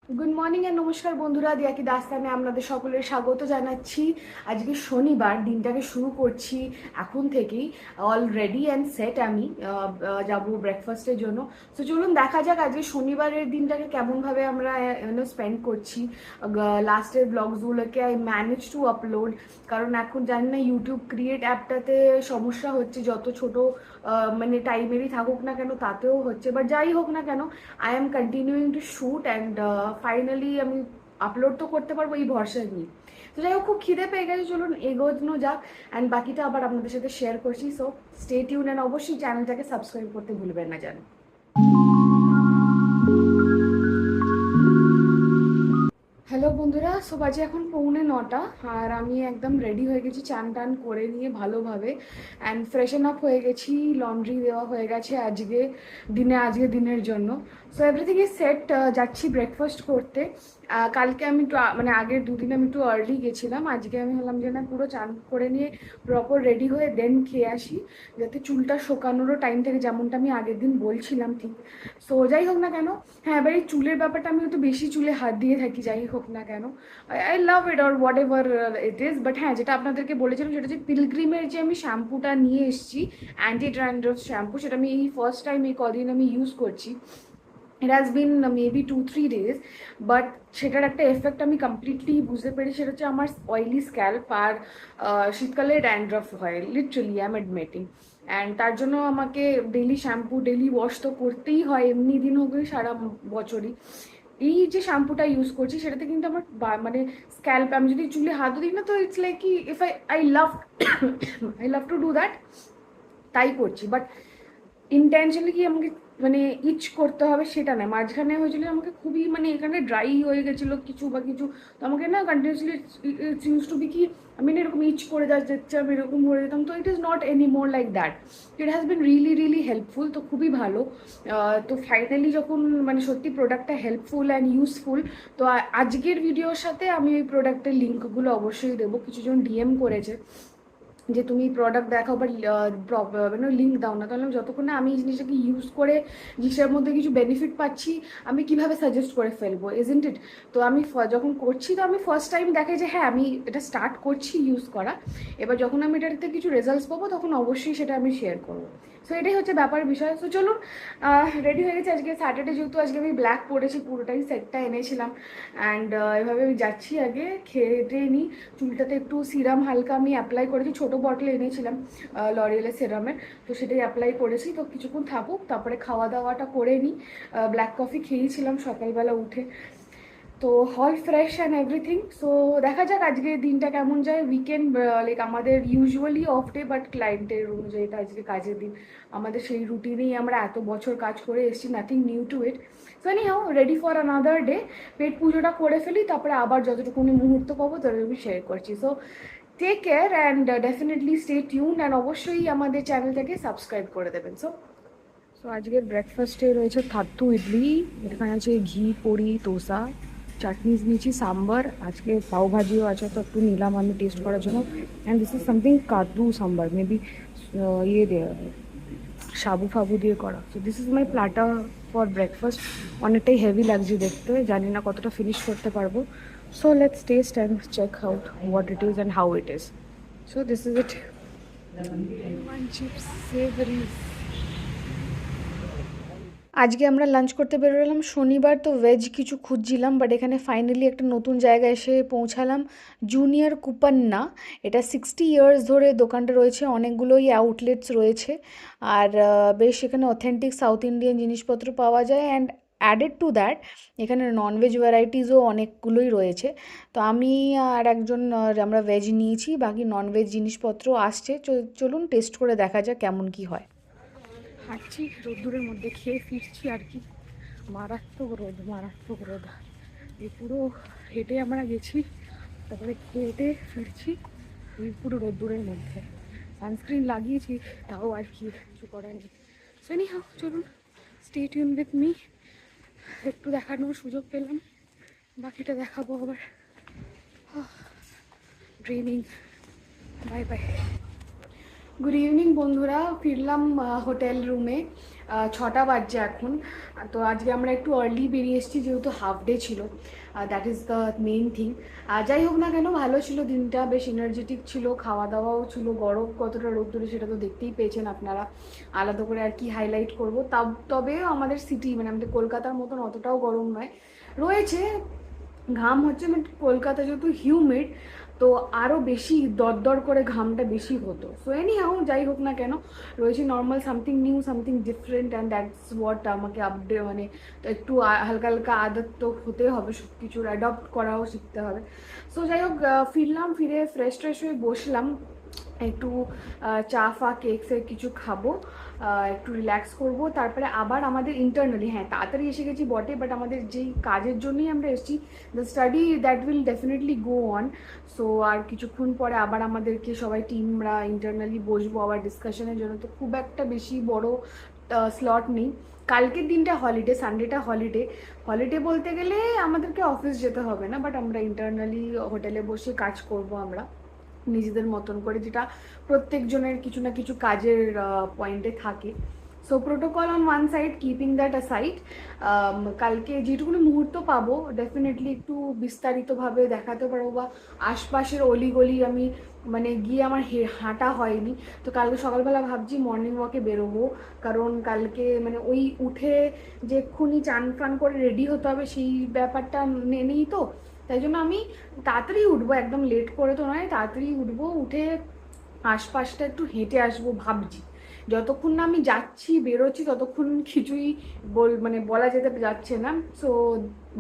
Good morning and নমস্কার বন্ধুরা, দিয়াকি দাস্তানে আপনাদের সকলের স্বাগত জানাচ্ছি। আজকে শনিবার, দিনটাকে শুরু করছি এখন থেকেই। All ready and set. আমি যাব ব্রেকফাস্টের জন্য। তো চলুন দেখা যাক আজকে শনিবারের দিনটাকে কেমনভাবে আমরা স্পেন্ড করছি। লাস্টের ব্লগসগুলোকে আই ম্যানেজ টু আপলোড, কারণ এখন জানি না ইউটিউব ক্রিয়েট অ্যাপটাতে সমস্যা হচ্ছে। যত ছোট মানে টাইমেরই থাকুক না কেন তাতেও হচ্ছে, বাট যাই হোক না কেন I am continuing to shoot and finally আমি আপলোড তো করতে পারবো এই ভরসা নিয়ে। তো যাই হোক, খুব খিদে পেয়ে গেছে, চলুন এগোনো যাক অ্যান্ড বাকিটা আবার আপনাদের সাথে শেয়ার করছি। সো স্টে টিউন অ্যান্ড অবশ্যই চ্যানেলটাকে সাবস্ক্রাইব করতে ভুলবেন না যেন। হ্যালো বন্ধুরা, সো বাজে এখন 8:45 আর আমি একদম রেডি হয়ে গেছি, চান টান করে নিয়ে ভালোভাবে অ্যান্ড ফ্রেশন আপ হয়ে গেছি। লন্ড্রি দেওয়া হয়ে গেছে আজকে দিনের জন্য। So everything is set. যাচ্ছি ব্রেকফাস্ট করতে। কালকে আমি একটু মানে আগের দুদিন আমি একটু আর্লি গেছিলাম। আজকে আমি হলাম যে না, পুরো চান করে নিয়ে প্রপার রেডি হয়ে দেন খেয়ে আসি, যাতে চুলটা শোকানোরও টাইম থাকে, যেমনটা আমি আগের দিন বলছিলাম ঠিক। সো যাই হোক না কেন, হ্যাঁ এবার এই চুলের ব্যাপারটা আমি একটু বেশি চুলে হাত দিয়ে থাকি, যাই হোক না কেন I love it or what ever it is. But হ্যাঁ, যেটা আপনাদেরকে বলেছিলাম সেটা যে পিলগ্রিমের যে আমি শ্যাম্পুটা নিয়ে এসেছি, অ্যান্টি ড্র্যান্ড্রফ শ্যাম্পু, সেটা আমি এই ফার্স্ট টাইম এই কদিন আমি ইউজ করছি। It has been maybe 2-3 days, but সেটার একটা এফেক্ট আমি কমপ্লিটলি বুঝতে পেরেছি। সেটা হচ্ছে আমার অয়েলি স্ক্যাল্প আর শীতকালে ড্যান্ড্রফ হয়, literally I am admitting. And তার জন্য আমাকে ডেলি শ্যাম্পু, ডেলি ওয়াশ তো করতেই হয়, এমনি দিন হোক সারা বছরই। এই যে শ্যাম্পুটা ইউজ করছি সেটাতে কিন্তু আমার মানে স্ক্যাল্প, আমি যদি চুলে হাত দিই না, তো ইটস লাইক কি if I love to do that, তাই করছি। বাট ইন্টেনশনালি কি আমাকে মানে ইচ করতে হবে সেটা না। মাঝখানে হয়েছিল আমাকে খুবই মানে এখানে ড্রাই হয়ে গেছিলো কিছু বা কিছু, তো আমাকে না continuously it's use to be কি আমি না এরকম ইচ করে যাচ্ছে, আমি এরকম হয়ে যেতাম। তো it is not any more like that. It has been really really helpful, তো খুবই ভালো। তো ফাইনালি যখন মানে সত্যি প্রোডাক্টটা হেল্পফুল অ্যান্ড ইউজফুল, তো আজকের ভিডিওর সাথে আমি ওই প্রোডাক্টের লিঙ্কগুলো অবশ্যই দেবো। কিছুজন ডিএম করেছে যে তুমি প্রোডাক্ট দেখাও বা মানে লিঙ্ক দাও না, তাহলে যতক্ষণ না আমি এই জিনিসটাকে ইউজ করে জিনিসটার মধ্যে কিছু বেনিফিট পাচ্ছি, আমি কিভাবে সাজেস্ট করে ফেলবো, ইজন্ট ইট? তো আমি যখন করছি, তো আমি ফার্স্ট টাইম দেখে যে হ্যাঁ আমি এটা স্টার্ট করছি ইউজ করা। এবার যখন আমি এটাতে কিছু রেজাল্টস পাবো তখন অবশ্যই সেটা আমি শেয়ার করবো। সো এটাই হচ্ছে ব্যাপার বিষয়। তো চলুন, রেডি হয়ে গেছে। আজকে স্যাটারডে, যেহেতু আজকে আমি ব্ল্যাক পরেছি, পুরোটাই সেটটা এনেছিলাম অ্যান্ড এভাবে আমি যাচ্ছি। আগে খেয়ে নিই। চুলটাতে একটু সিরাম হালকা আমি অ্যাপ্লাই করেছি, ছোটো বটলে এনেছিলাম লরিয়েলের সিরামের, তো সেটাই অ্যাপ্লাই করেছি। তো কিছুক্ষণ থাকুক, তারপরে খাওয়া দাওয়াটা করে নিই। ব্ল্যাক কফি খেয়েছিলাম সকালবেলা উঠে, তো all fresh and everything. So দেখা যাক আজকে দিনটা কেমন যায়। উইকেন্ড লাইক আমাদের ইউজুয়ালি অফ ডে, বাট ক্লায়েন্টের অনুযায়ী তো আজকে কাজের দিন। আমাদের সেই রুটিনেই আমরা এত বছর কাজ করে এসেছি, nothing new to it. So anyhow, ready for another day. পেট পুজোটা করে ফেলি, তারপরে আবার যতটুকুনি মুহূর্ত পাবো ততটুকু শেয়ার করছি। So take care and definitely stay tune and অবশ্যই আমাদের চ্যানেলটাকে সাবস্ক্রাইব করে দেবেন। সো সো আজকের ব্রেকফাস্টে রয়েছে থাত্তু ইডলি, এখানে আছে ঘি পড়ি দোসা, চাটনিস নিয়েছি, সাম্বার, আজকে পাওভাজিও আছে, তো একটু নিলাম আমি টেস্ট করার জন্য। And this is something kaddu sambar, maybe ইয়ে দিয়ে সাবু ফাবু দিয়ে করা। So this is my platter for breakfast. অনেকটাই হেভি লাগছে দেখতে, জানি না কতটা ফিনিশ করতে পারবো। So let's test and check out what it is and how it is. So this is it. Chips savoury. আজকে আমরা লাঞ্চ করতে বেরোলাম, শনিবার তো ভেজ কিছু খুঁজছিলাম, বাট এখানে ফাইনালি একটা নতুন জায়গায় এসে পৌঁছালাম, জুনিয়র কুপান্না। এটা 60 ইয়ার্স ধরে দোকানটা রয়েছে, অনেকগুলোই আউটলেটস রয়েছে, আর বেশ এখানে অথেন্টিক সাউথ ইন্ডিয়ান জিনিসপত্র পাওয়া যায়। অ্যান্ড অ্যাডেড টু দ্যাট এখানে ননভেজ ভ্যারাইটিসও অনেকগুলোই রয়েছে। তো আমি আর একজন আমরা ভেজ নিয়েছি, বাকি ননভেজ জিনিসপত্র আসছে। চলুন টেস্ট করে দেখা যাক কেমন কি হয়। হাঁটছি রোদ্দুরের মধ্যে, খেয়ে ফিরছি আর কি। মারাত্মক রোদ, মারাত্মক রোদ। এই পুরো হেঁটে আমরা গেছি, তারপরে হেঁটে ফিরছি এই পুরো রোদ্দুরের মধ্যে। সানস্ক্রিন লাগিয়েছি, তাও আর কি কিছু করার নেই। সো এনিহাউ, চলুন স্টে টিউন উইথ মি। একটু দেখানোর সুযোগ পেলাম, বাকিটা দেখাবো আবার। Draining. Bye bye. Good evening বন্ধুরা, ফিরলাম হোটেল রুমে। 6টা বাজছে এখন। তো আজকে আমরা একটু আর্লি বেরিয়ে এসেছি, যেহেতু হাফ ডে ছিল। That is the main thing. যাই হোক না কেন, ভালো ছিল দিনটা, বেশ এনার্জেটিক ছিল, খাওয়া দাওয়াও ছিল। গরম কতটা রোদ্দুরে সেটা তো দেখতেই পেয়েছেন আপনারা। আলাদা করে আর কি হাইলাইট করবো, তবে আমাদের সিটি মানে আমাদের কলকাতার মতন অতটাও গরম নয়, রয়েছে ঘাম হচ্ছে। বাট কলকাতা যেহেতু হিউমিড, তো আরও বেশি দরদর করে ঘামটা বেশি হতো। সো এনি হাউ, যাই হোক না কেন, রয়েছে normal, something new, something different, and that's what আমাকে আপডেট মানে একটু হালকা হালকা আদত তো হতে হবে, সব কিছুর অ্যাডপ্ট করাও শিখতে হবে। সো যাই হোক, ফিরলাম, ফিরে ফ্রেশ ট্রেশ হয়ে বসলাম, একটু চা ফা কেকসের কিছু খাবো, একটু রিল্যাক্স করব, তারপরে আবার আমাদের ইন্টারনালি, হ্যাঁ তাড়াতাড়ি এসে গেছি বটে, বাট আমাদের যেই কাজের জন্যই আমরা এসেছি, the study that will definitely go on. So আর কিছুক্ষণ পরে আবার আমাদেরকে সবাই টিমরা ইন্টারনালি বসবো আবার ডিসকাশনের জন্য। তো খুব একটা বেশি বড় স্লট নেই। কালকের দিনটা হলিডে, সানডেটা হলিডে। হলিডে বলতে গেলে আমাদেরকে অফিস যেতে হবে না, বাট আমরা ইন্টারনালি হোটেলে বসে কাজ করব আমরা নিজেদের মতন করে, যেটা প্রত্যেকজনের কিছু না কিছু কাজের পয়েন্টে থাকে। So protocol on one side, keeping that a side, কালকে যেটুকুনি মুহূর্ত পাবো ডেফিনেটলি একটু বিস্তারিতভাবে দেখাতে পারবো, বা আশপাশের অলিগলি আমি মানে গিয়ে আমার হাঁটা হয়নি। তো কালকে সকালবেলা ভাবছি মর্নিং ওয়াকে বেরোবো, কারণ কালকে মানে ওই উঠে যে এক্ষুনি চান ফান করে রেডি হতে হবে সেই ব্যাপারটা নেই তো। তাই জন্য আমি তাড়াতাড়ি উঠবো, একদম লেট করে তো নয়, তাড়াতাড়ি উঠবো, উঠে আশপাশটা একটু হেঁটে আসবো ভাবছি। যতক্ষণ না আমি যাচ্ছি বেরোচ্ছি ততক্ষণ কিছুই মানে বলা যেতে যাচ্ছে না। সো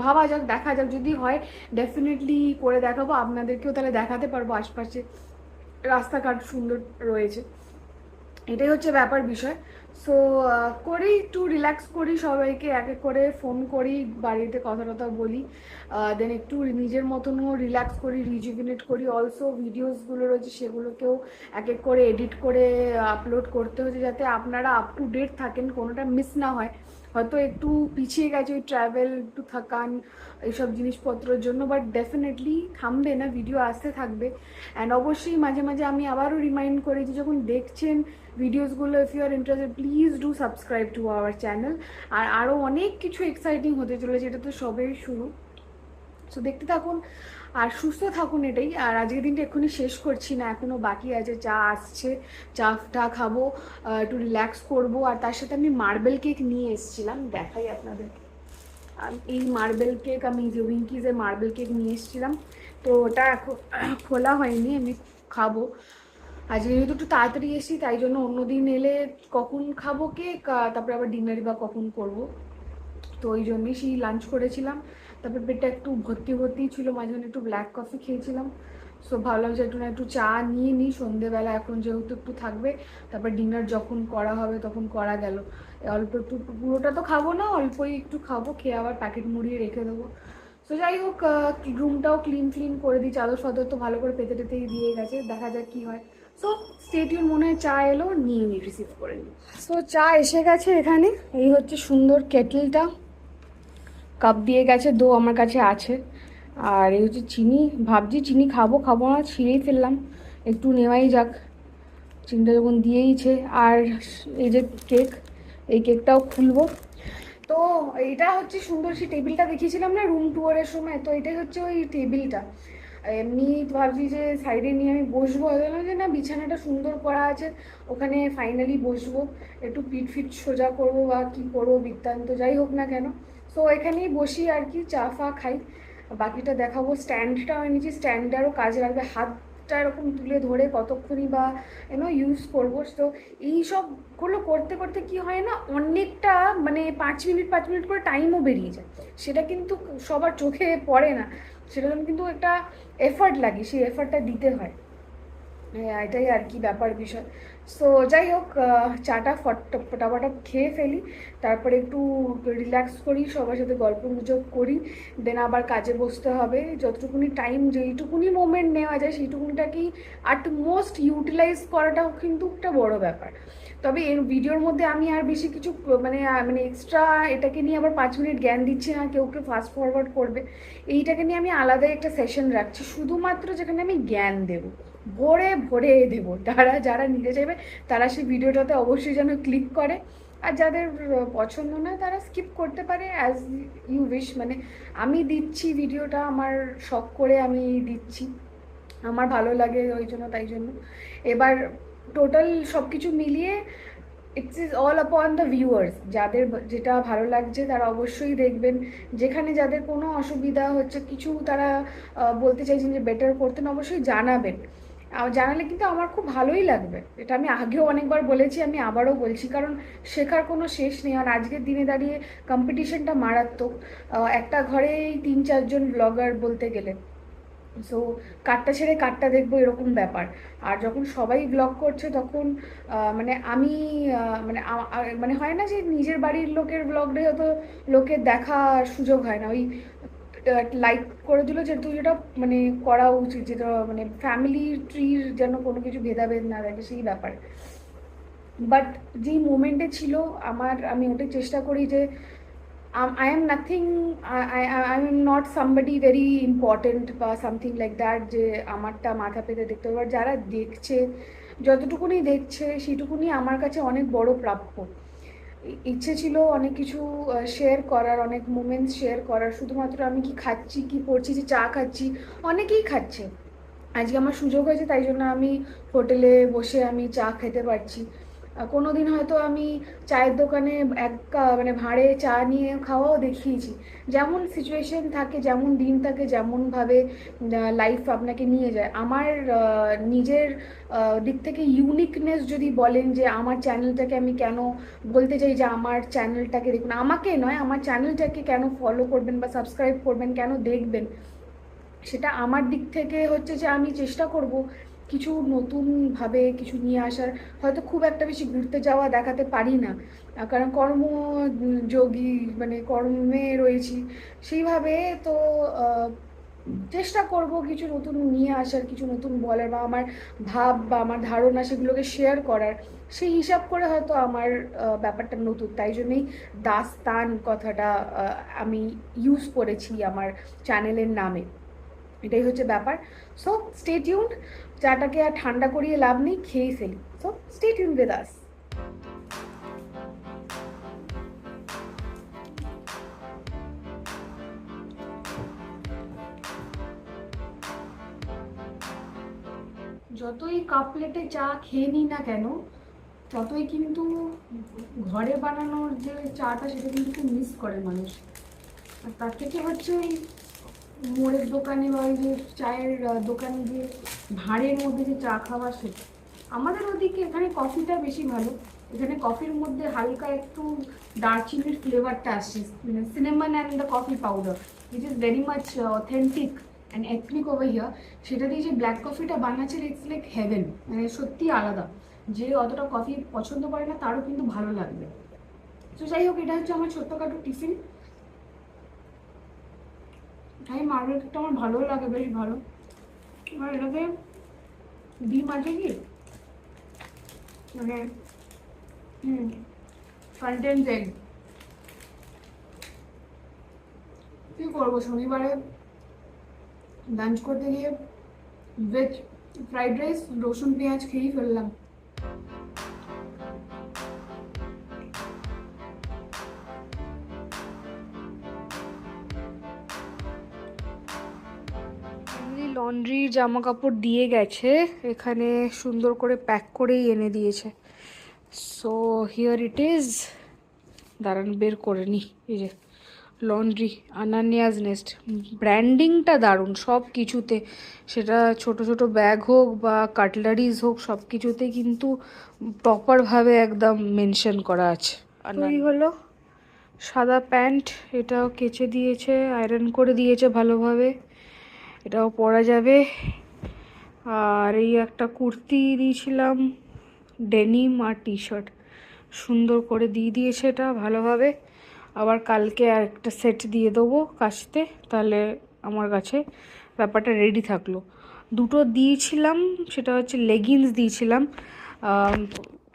ভাবা যাক, দেখা যাক, যদি হয় ডেফিনেটলি করে দেখাবো আপনাদেরকেও, তাহলে দেখাতে পারবো আশপাশে রাস্তাঘাট সুন্দর রয়েছে। এটাই হচ্ছে ব্যাপার বিষয়। সো করি, একটু রিল্যাক্স করি, সবাইকে এক এক করে ফোন করি, বাড়িতে কথা টথা বলি, দেন একটু নিজের মতনও রিল্যাক্স করি, রিজুভিনেট করি। অলসো ভিডিওসগুলো রয়েছে সেগুলোকেও এক এক করে এডিট করে আপলোড করতে হচ্ছে, যাতে আপনারা আপ টু ডেট থাকেন, কোনোটা মিস না হয়। হয়তো একটু পিছিয়ে গেছে ওই ট্রাভেল, একটু থাকান, এইসব জিনিসপত্রের জন্য, বাট ডেফিনেটলি থামবে না, ভিডিও আসতে থাকবে। অ্যান্ড অবশ্যই মাঝে মাঝে আমি আবারও রিমাইন্ড করি যে যখন দেখছেন ভিডিওসগুলো, if you are interested please do subscribe to our channel. আর আরও অনেক কিছু এক্সাইটিং হতে চলেছে, এটা তো সবেই শুরু। সো দেখতে থাকুন আর সুস্থ থাকুন, এটাই। আর আজকের দিনটা এক্ষুনি শেষ করছি না, এখনও বাকি আছে, চা আসছে, চা খাবো, একটু রিল্যাক্স করবো। আর তার সাথে আমি মার্বেল কেক নিয়ে এসেছিলাম, দেখাই আপনাদেরকে। এই মার্বেল কেক আমি যে উইঙ্কিজের মার্বেল কেক নিয়ে এসেছিলাম, তো ওটা এখন খোলা হয়নি, আমি খাবো। আজকে যেহেতু একটু তাড়াতাড়ি এসেছি, তাই জন্য অন্যদিন এলে কখন খাবো কেক, তারপরে আবার ডিনারই বা কখন করবো, তো ওই জন্যই সেই লাঞ্চ করেছিলাম। তারপর পেটটা একটু ভর্তি ভর্তি ছিল, মাঝখানে একটু ব্ল্যাক কফি খেয়েছিলাম। সো ভাবলাম যে একটু চা নিয়ে নিই সন্ধেবেলা, এখন যেহেতু একটু থাকবে, তারপর ডিনার যখন করা হবে তখন করা গেল। অল্প একটু, পুরোটা তো খাবো না, অল্পই একটু খাবো, খেয়ে আবার প্যাকেট মুড়িয়ে রেখে দেবো। সো যাই হোক, রুমটাও ক্লিন করে দিই, চাদর ফাদর তো ভালো করে পেতে টেতেই দিয়ে গেছে, দেখা যাক কি হয়। সো স্টে টিউন, মনে হয় চা এলো, নিয়ে রিসিভ করে নিই। সো চা এসে গেছে এখানে, এই হচ্ছে সুন্দর কেটলটা, কাপ দিয়ে গেছে, দো আমার কাছে আছে। আর এই হচ্ছে চিনি, ভাবছি চিনি খাবো না, ছিঁড়েই ফেললাম, একটু নেওয়াই যাক, চিনিটা যখন দিয়েইছে। আর এই যে কেক, এই কেকটাও খুলবো। তো এটা হচ্ছে সুন্দর, সেই টেবিলটা দেখিয়েছিলাম না রুম ট্যুরের সময়, তো এটাই হচ্ছে ওই টেবিলটা। এমনি ভাবছি যে সাইডে নিয়ে আমি বসবো, দেখলাম যে না, বিছানাটা সুন্দর করা আছে, ওখানে ফাইনালি বসবো, একটু পিঠ ফিট সোজা করবো বা কী করবো বৃত্তান্ত, যাই হোক না কেন। তো এখানেই বসি আর কি, চা ফা খাই, বাকিটা দেখাবো। স্ট্যান্ডটাও এনেছি, স্ট্যান্ডটারও কাজে লাগবে, হাতটা এরকম তুলে ধরে কতক্ষণই বা ইউজ করবো। তো এই সবগুলো করতে করতে কি হয় না, অনেকটা মানে 5 মিনিট করে টাইমও বেরিয়ে যায়, সেটা কিন্তু সবার চোখে পড়ে না, সেটা কিন্তু একটা এফার্ট লাগে, সেই এফার্টটা দিতে হয়। এটাই আর কি ব্যাপার বিষয়। সো যাই হোক, চাটা ফটাফট খেয়ে ফেলি, তারপরে একটু রিল্যাক্স করি, সবার সাথে গল্প গুজব করি, দেন আবার কাজে বসতে হবে। যতটুকুনি টাইম, যেইটুকুনি মোমেন্ট নেওয়া যায় সেইটুকুনিটাকেই মোস্ট ইউটিলাইজ করাটাও কিন্তু একটা বড় ব্যাপার। তবে এর ভিডিওর মধ্যে আমি আর বেশি কিছু মানে মানে এক্সট্রা এটাকে নিয়ে আবার 5 মিনিট জ্ঞান দিচ্ছি না, কেউ কেউ ফাস্ট ফরওয়ার্ড করবে, এইটাকে নিয়ে আমি আলাদাই একটা সেশন রাখছি শুধুমাত্র যেখানে আমি জ্ঞান দেবো, ভরে ভরে দেবো। তারা যারা নিতে চাইবে তারা সেই ভিডিওটাতে অবশ্যই যেন ক্লিক করে, আর যাদের পছন্দ নয় তারা স্কিপ করতে পারে, অ্যাজ ইউ উইশ। মানে আমি দিচ্ছি ভিডিওটা আমার শখ করে আমি দিচ্ছি, আমার ভালো লাগে ওই জন্য, তাই জন্য। এবার টোটাল সব কিছু মিলিয়ে it's is all upon the viewers, যাদের যেটা ভালো লাগছে তারা অবশ্যই দেখবেন। যেখানে যাদের কোনো অসুবিধা হচ্ছে কিছু, তারা বলতে চাইছেন যে বেটার করতেন, অবশ্যই জানাবেন। জানালে কিন্তু আমার খুব ভালোই লাগবে। এটা আমি আগেও অনেকবার বলেছি, আমি আবারও বলছি, কারণ শেখার কোনো শেষ নেই। আর আজকের দিনে দাঁড়িয়ে কম্পিটিশনটা মারাত্মক। একটা ঘরেই 3-4 জন ব্লগার বলতে গেলে, সো কারটা ছেড়ে কারটা দেখবো এরকম ব্যাপার। আর যখন সবাই ব্লগ করছে তখন মানে আমি মানে মানে হয় না যে নিজের বাড়ির লোকের ব্লগটাই হয়তো লোকের দেখার সুযোগ হয় না, ওই লাইক করে দিল, যেহেতু যেটা মানে করা উচিত, যেটা মানে ফ্যামিলি ট্রির যেন কোনো কিছু ভেদাভেদ না থাকে সেই ব্যাপারে। বাট যেই মোমেন্টে ছিল আমার, আমি ওটাই চেষ্টা করি যে I am nothing, I am not somebody very important বা সামথিং লাইক দ্যাট যে আমারটা মাথা পেতে দেখতে হবে। এবার যারা দেখছে, যতটুকুনি দেখছে সেইটুকুনি আমার কাছে অনেক বড় প্রাপ্য। ইচ্ছে ছিল অনেক কিছু শেয়ার করার, অনেক মোমেন্টস শেয়ার করার, শুধুমাত্র আমি কি খাচ্ছি কি পড়ছি, যে চা খাচ্ছি, অনেকেই খাচ্ছে, আজকে আমার সুযোগ হয়েছে তাই জন্য আমি হোটেলে বসে আমি চা খেতে পারছি। কোনো দিন হয়তো আমি চায়ের দোকানে মানে ভাঁড়ে চা নিয়ে খাওয়াও দেখিয়েছি। যেমন সিচুয়েশন থাকে, যেমন দিন থাকে, যেমনভাবে লাইফ আপনাকে নিয়ে যায়। আমার নিজের দিক থেকে ইউনিকনেস যদি বলেন, যে আমার চ্যানেলটাকে আমি কেন বলতে চাই যে আমার চ্যানেলটাকে দেখুন, আমাকে নয় আমার চ্যানেলটাকে কেন ফলো করবেন বা সাবস্ক্রাইব করবেন, কেন দেখবেন, সেটা আমার দিক থেকে হচ্ছে যে আমি চেষ্টা করব কিছু নতুনভাবে কিছু নিয়ে আসার। হয়তো খুব একটা বেশি ঘুরতে যাওয়া দেখাতে পারি না, কারণ কর্মযোগী মানে কর্মে রয়েছি সেইভাবে। তো চেষ্টা করব কিছু নতুন নিয়ে আসার, কিছু নতুন বলার, বা আমার ভাব বা আমার ধারণা সেগুলোকে শেয়ার করার। সেই হিসাব করে হয়তো আমার ব্যাপারটা নতুন, তাই জন্যই দাস্তান কথাটা আমি ইউজ করেছি আমার চ্যানেলের নামে। এটাই হচ্ছে ব্যাপার। সো স্টে টিউনড, চাটাকে আর ঠান্ডা করিয়ে লাভ নেই, খেয়েই ফেলি। So stay tuned with us. যতই কাপ প্লেটে চা খেয়ে নিই না কেন, ততই কিন্তু ঘরে বানানোর যে চাটা সেটা কিন্তু খুব মিস করে মানুষ। আর তার থেকে হচ্ছে ওই মোড়ের দোকানে বা ওই যে চায়ের দোকানে যে ভাঁড়ের মধ্যে যে চা খাওয়া, সেটা আমাদের ওদিকে এখানে কফিটা বেশি ভালো। এখানে কফির মধ্যে হালকা একটু দারচিনির ফ্লেভারটা আসছে, cinnamon and the coffee powder, which is very much authentic and ethnic over here. সেটা দিয়ে যে ব্ল্যাক কফিটা বানাচ্ছে, ইটস লাইক হেভেন, মানে সত্যি আলাদা। যে অতটা কফি পছন্দ করে না তারও কিন্তু ভালো লাগবে। তো যাই হোক, এটা হচ্ছে আমার ছোট্টখাটো টিফিন। তাই মার্কেটটা আমার ভালো লাগে, বেশ ভালো। আর এটাকে ডিম আছে কি মানে কন্টেন্ট এগ। কি করবো, শনিবারে লাঞ্চ করতে গিয়ে ভেজ ফ্রাইড রাইস রসুন পেঁয়াজ খেয়েই ফেললাম। লন্ড্রির জামা কাপড় দিয়ে গেছে, এখানে সুন্দর করে প্যাক করেই এনে দিয়েছে। সো হিয়ার ইট ইজ, দাঁড়ান বের করে নি। এই যে লন্ড্রি আনানিয়াজ নেস্ট, ব্র্যান্ডিংটা দারুণ সব কিছুতে, সেটা ছোট ছোট ব্যাগ হোক বা কাটলারিজ হোক, সব কিছুতেই কিন্তু প্রপারভাবে একদম মেনশন করা আছে। আর এই হলো সাদা প্যান্ট, এটাও কেচে দিয়েছে, আয়রন করে দিয়েছে ভালোভাবে, এটাও পরা যাবে। আর এই একটা কুর্তি দিয়েছিলাম, ডেনিম আর টি শার্ট, সুন্দর করে দিয়ে দিয়েছে এটা ভালোভাবে। আবার কালকে আর একটা সেট দিয়ে দেবো কাচতে, তাহলে আমার কাছে ব্যাপারটা রেডি থাকলো। দুটো দিয়েছিলাম, সেটা হচ্ছে লেগিংস দিয়েছিলাম,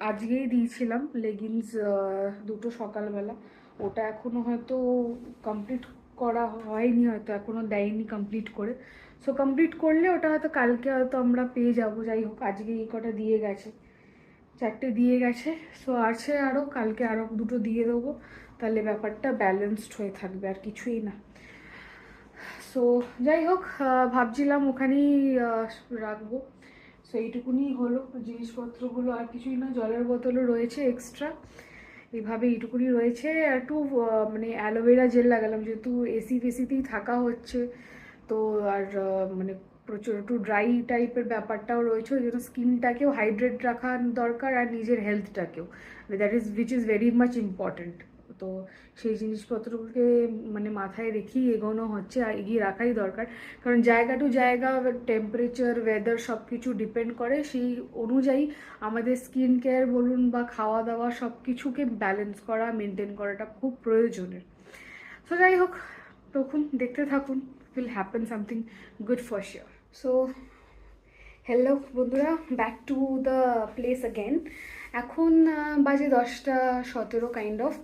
আজকেই দিয়েছিলাম লেগিংস দুটো সকালবেলা, ওটা এখনও হয়তো কমপ্লিট করা হয়নি, হয়তো এখনও দেয়নি কমপ্লিট করে। সো কমপ্লিট করলে ওটা হয়তো কালকে হয়তো আমরা পেয়ে যাবো। যাই হোক, আজকে এই কটা দিয়ে গেছে, 4টে দিয়ে গেছে। সো আছে আরও, কালকে আরও দুটো দিয়ে দেবো, তাহলে ব্যাপারটা ব্যালেন্সড হয়ে থাকবে, আর কিছুই না। সো যাই হোক, ভাবছিলাম ওখানেই রাখবো। সো এইটুকুনি হলো জিনিসপত্রগুলো, আর কিছুই না। জলের বোতলও রয়েছে এক্সট্রা, এইভাবে এইটুকুনি রয়েছে। আর একটু মানে অ্যালোভেরা জেল লাগালাম, যেহেতু এসি ফেসিতেই থাকা হচ্ছে তো। আর মানে প্রচুর একটু ড্রাই টাইপের ব্যাপারটাও রয়েছে, ওই জন্য স্কিনটাকেও হাইড্রেট রাখা দরকার, আর নিজের হেলথটাকেও, that is which is very much important. তো সেই জিনিসপত্রকে মানে মাথায় রেখেই এগোনো হচ্ছে, আর এগিয়ে রাখাই দরকার। কারণ জায়গা টু জায়গা টেম্পারেচার, ওয়েদার সব কিছু ডিপেন্ড করে, সেই অনুযায়ী আমাদের স্কিন কেয়ার বলুন বা খাওয়া দাওয়া সব কিছুকে ব্যালেন্স করা, মেনটেন করাটা খুব প্রয়োজনের। সো যাই হোক, তখন দেখতে থাকুন, will happen something good for sure. So hello বন্ধুরা, back to the place again. এখন বাজে 10টা 17 কাইন্ড অফ।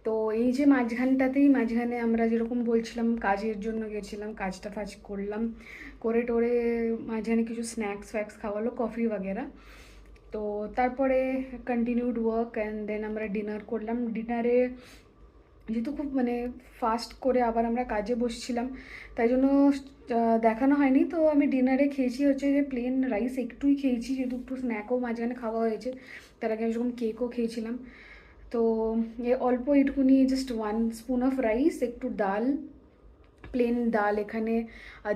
তো এই যে মাঝখানে আমরা যেরকম বলছিলাম কাজের জন্য গেছিলাম, কাজটা ফাজ করলাম, করে টোরে মাঝখানে কিছু স্ন্যাক্স ফ্যাক্স খাওয়ালো, কফি বাগেরা। তো তারপরে কন্টিনিউড ওয়ার্ক, অ্যান্ড দেন আমরা ডিনার করলাম। ডিনারে যেহেতু খুব মানে ফাস্ট করে আবার আমরা কাজে বসছিলাম, তাই জন্য দেখানো হয়নি। তো আমি ডিনারে খেয়েছি হচ্ছে যে প্লেন রাইস, একটুই খেয়েছি, যেহেতু একটু স্ন্যাকও মাঝখানে খাওয়া হয়েছে। তার আগে আমি যখন কেকও খেয়েছিলাম, তো অল্প একটুকুনি জাস্ট 1 স্পুন অফ রাইস, একটু ডাল, প্লেন ডাল এখানে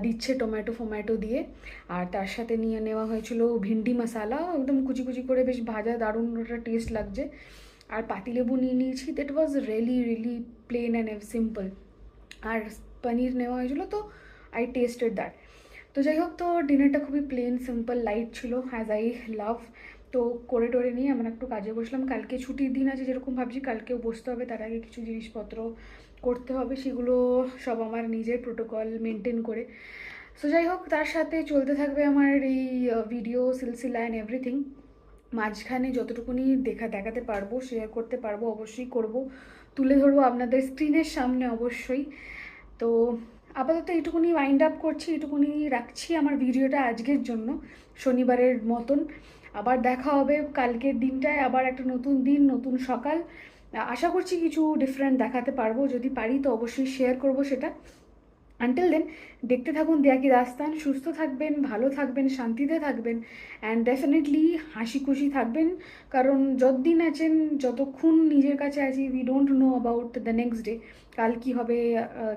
দিচ্ছে টমেটো ফোম্যাটো দিয়ে। আর তার সাথে নিয়ে নেওয়া হয়েছিল ভিন্ডি মশালা, একদম কুচি কুচি করে বেশ ভাজা, দারুণ ওটা টেস্ট লাগছে। আর পাতিলেবু নিয়ে নিয়েছি, that was really really plain and simple. আর পনির নেওয়া হয়েছিল, তো আই টেস্টেড দ্যাট। তো যাই হোক, তো ডিনারটা খুবই প্লেন সিম্পল লাইট ছিল, অ্যাজ আই লাভ। তো করে টোরে নিয়ে আমরা একটু কাজে বসলাম। কালকে ছুটির দিন আছে, যেরকম ভাবছি কালকেও বসতে হবে, তার আগে কিছু জিনিসপত্র করতে হবে, সেগুলো সব আমার নিজের প্রোটোকল মেনটেন করে। সো যাই হোক, তার সাথে চলতে থাকবে আমার এই ভিডিও সিলসিলা অ্যান্ড এভরিথিং। মাঝখানে যতটুকুনি দেখাতে পারবো, শেয়ার করতে পারবো অবশ্যই করব, তুলে ধরবো আপনাদের স্ক্রিনের সামনে অবশ্যই। তো আপাতত এইটুকুনি ওয়াইন্ড আপ করছি, এইটুকুনি রাখছি আমার ভিডিওটা আজকের জন্য, শনিবারের মতন। আবার দেখা হবে কালকের দিনটায়, আবার একটা নতুন দিন, নতুন সকাল। আশা করছি কিছু ডিফারেন্ট দেখাতে পারবো, যদি পারি তো অবশ্যই শেয়ার করব সেটা। আনটিল দেন, দেখতে থাকুন দিয়া কি দাস্তান। সুস্থ থাকবেন, ভালো থাকবেন, শান্তিতে থাকবেন, অ্যান্ড ডেফিনেটলি হাসি খুশি থাকবেন। কারণ যতদিন আছেন, যতক্ষণ নিজের কাছে আছি, we don't know about the next day, কাল কী হবে